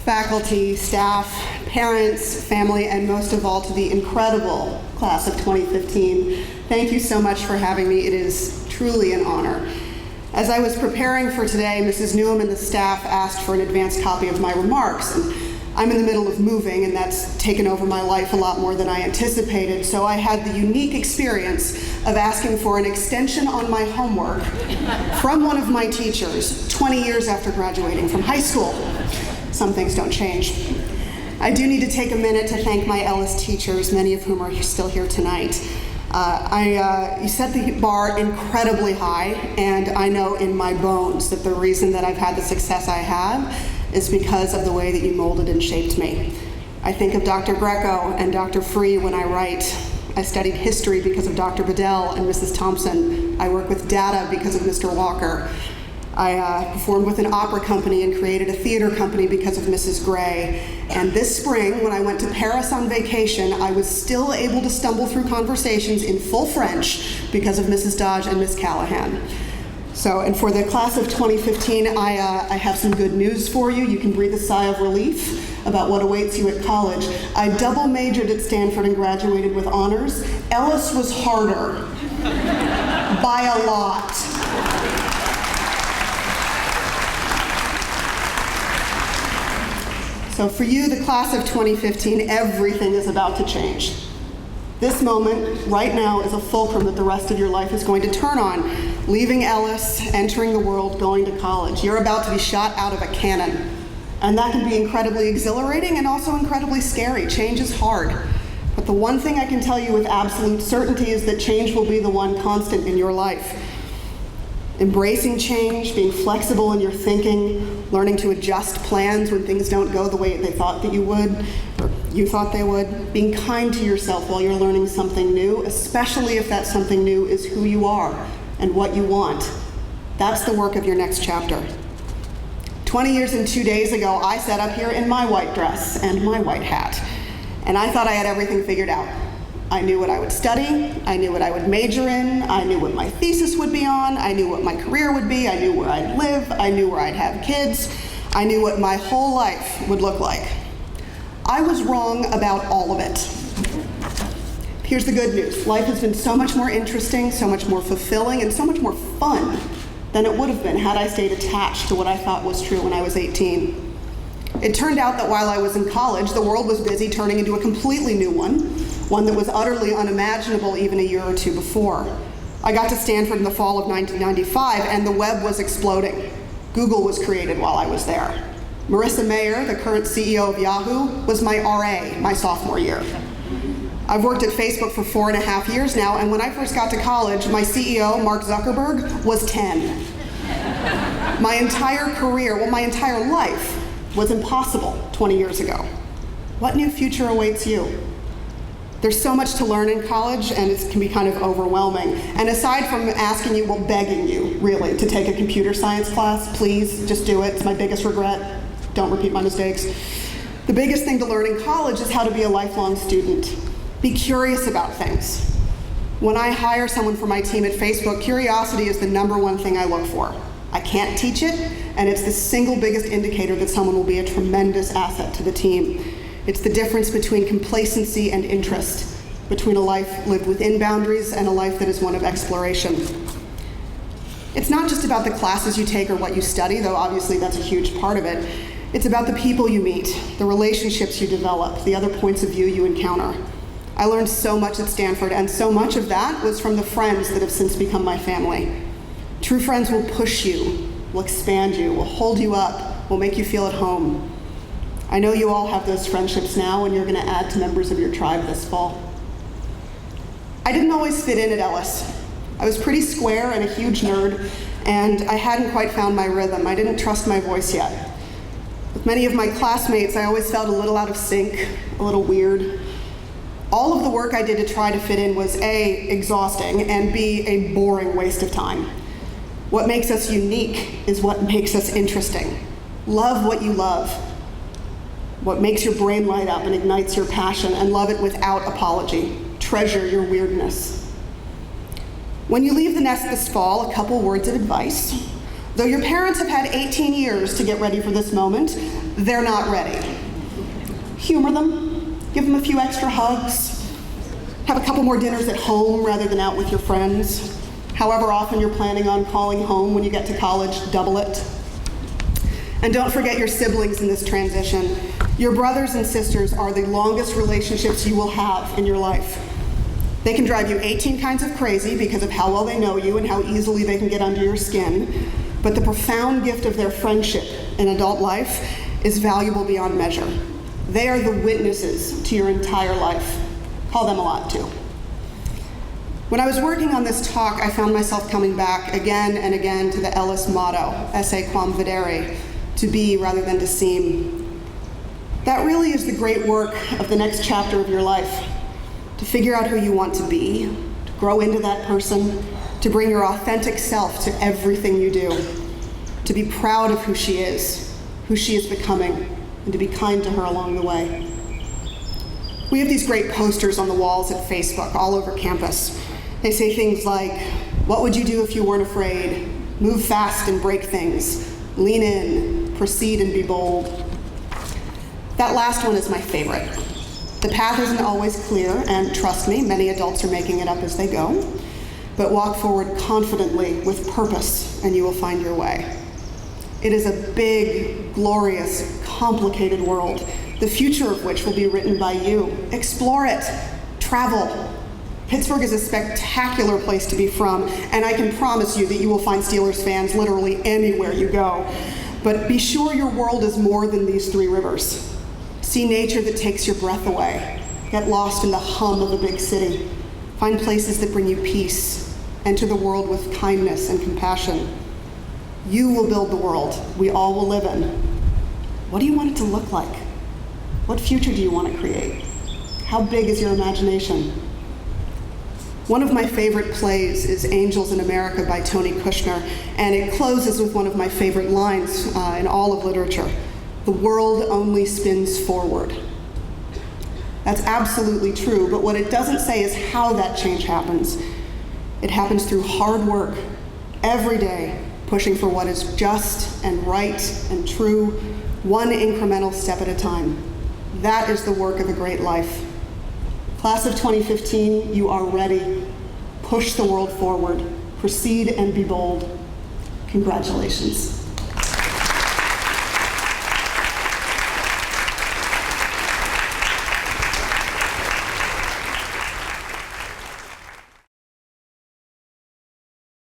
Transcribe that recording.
faculty, staff, parents, family, and most of all to the incredible class of 2015. Thank you so much for having me. It is truly an honor. As I was preparing for today, Mrs. Newham and the staff asked for an advanced copy of my remarks. And I'm in the middle of moving, and that's taken over my life a lot more than I anticipated, so I had the unique experience of asking for an extension on my homework from one of my teachers 20 years after graduating from high school. Some things don't change. I do need to take a minute to thank my Ellis teachers, many of whom are still here tonight. You set the bar incredibly high, and I know in my bones that the reason that I've had the success I have is because of the way that you molded and shaped me. I think of Dr. Greco and Dr. Free when I write. I studied history because of Dr. Bedell and Mrs. Thompson. I work with data because of Mr. Walker. I performed with an opera company and created a theater company because of Mrs. Gray. And this spring, when I went to Paris on vacation, I was still able to stumble through conversations in full French because of Mrs. Dodge and Miss Callahan. So, and for the class of 2015, I have some good news for you. You can breathe a sigh of relief about what awaits you at college. I double majored at Stanford and graduated with honors. Ellis was harder, by a lot. So for you, the class of 2015, everything is about to change. This moment, right now, is a fulcrum that the rest of your life is going to turn on. Leaving Ellis, entering the world, going to college. You're about to be shot out of a cannon. And that can be incredibly exhilarating and also incredibly scary. Change is hard. But the one thing I can tell you with absolute certainty is that change will be the one constant in your life. Embracing change, being flexible in your thinking, learning to adjust plans when things don't go the way they thought that you would, or you thought they would, being kind to yourself while you're learning something new, especially if that something new is who you are and what you want. That's the work of your next chapter. 20 years and 2 days ago, I sat up here in my white dress and my white hat, and I thought I had everything figured out. I knew what I would study, I knew what I would major in, I knew what my thesis would be on, I knew what my career would be, I knew where I'd live, I knew where I'd have kids, I knew what my whole life would look like. I was wrong about all of it. Here's the good news. Life has been so much more interesting, so much more fulfilling, and so much more fun than it would have been had I stayed attached to what I thought was true when I was 18. It turned out that while I was in college, the world was busy turning into a completely new one that was utterly unimaginable even a year or two before. I got to Stanford in the fall of 1995, and the web was exploding. Google was created while I was there. Marissa Mayer, the current CEO of Yahoo, was my RA my sophomore year. I've worked at Facebook for 4.5 years now, and when I first got to college, my CEO, Mark Zuckerberg, was 10. My entire career, well, my entire life was impossible 20 years ago. What new future awaits you? There's so much to learn in college, and it can be kind of overwhelming. And aside from asking you, well, begging you, really, to take a computer science class, please, just do it. It's my biggest regret. Don't repeat my mistakes. The biggest thing to learn in college is how to be a lifelong student. Be curious about things. When I hire someone for my team at Facebook, curiosity is the #1 thing I look for. I can't teach it, and it's the single biggest indicator that someone will be a tremendous asset to the team. It's the difference between complacency and interest, between a life lived within boundaries and a life that is one of exploration. It's not just about the classes you take or what you study, though obviously that's a huge part of it. It's about the people you meet, the relationships you develop, the other points of view you encounter. I learned so much at Stanford, and so much of that was from the friends that have since become my family. True friends will push you, will expand you, will hold you up, will make you feel at home. I know you all have those friendships now, and you're going to add to members of your tribe this fall. I didn't always fit in at Ellis. I was pretty square and a huge nerd, and I hadn't quite found my rhythm. I didn't trust my voice yet. With many of my classmates, I always felt a little out of sync, a little weird. All of the work I did to try to fit in was A, exhausting, and B, a boring waste of time. What makes us unique is what makes us interesting. Love what you love. What makes your brain light up and ignites your passion, and love it without apology. Treasure your weirdness. When you leave the nest this fall, a couple words of advice. Though your parents have had 18 years to get ready for this moment, they're not ready. Humor them, give them a few extra hugs, have a couple more dinners at home rather than out with your friends. However often you're planning on calling home when you get to college, double it. And don't forget your siblings in this transition. Your brothers and sisters are the longest relationships you will have in your life. They can drive you 18 kinds of crazy because of how well they know you and how easily they can get under your skin, but the profound gift of their friendship in adult life is valuable beyond measure. They are the witnesses to your entire life. Call them a lot too. When I was working on this talk, I found myself coming back again and again to the Ellis motto, esse quam videre, to be rather than to seem. That really is the great work of the next chapter of your life, to figure out who you want to be, to grow into that person, to bring your authentic self to everything you do, to be proud of who she is becoming, and to be kind to her along the way. We have these great posters on the walls at Facebook all over campus. They say things like, what would you do if you weren't afraid? Move fast and break things. Lean in, proceed and be bold. That last one is my favorite. The path isn't always clear, and trust me, many adults are making it up as they go, but walk forward confidently with purpose and you will find your way. It is a big, glorious, complicated world, the future of which will be written by you. Explore it, travel. Pittsburgh is a spectacular place to be from, and I can promise you that you will find Steelers fans literally anywhere you go. But be sure your world is more than these three rivers. See nature that takes your breath away. Get lost in the hum of a big city. Find places that bring you peace. Enter the world with kindness and compassion. You will build the world we all will live in. What do you want it to look like? What future do you want to create? How big is your imagination? One of my favorite plays is Angels in America by Tony Kushner, and it closes with one of my favorite lines in all of literature. The world only spins forward. That's absolutely true, but what it doesn't say is how that change happens. It happens through hard work, every day, pushing for what is just and right and true, one incremental step at a time. That is the work of a great life. Class of 2015, you are ready. Push the world forward. Proceed and be bold. Congratulations.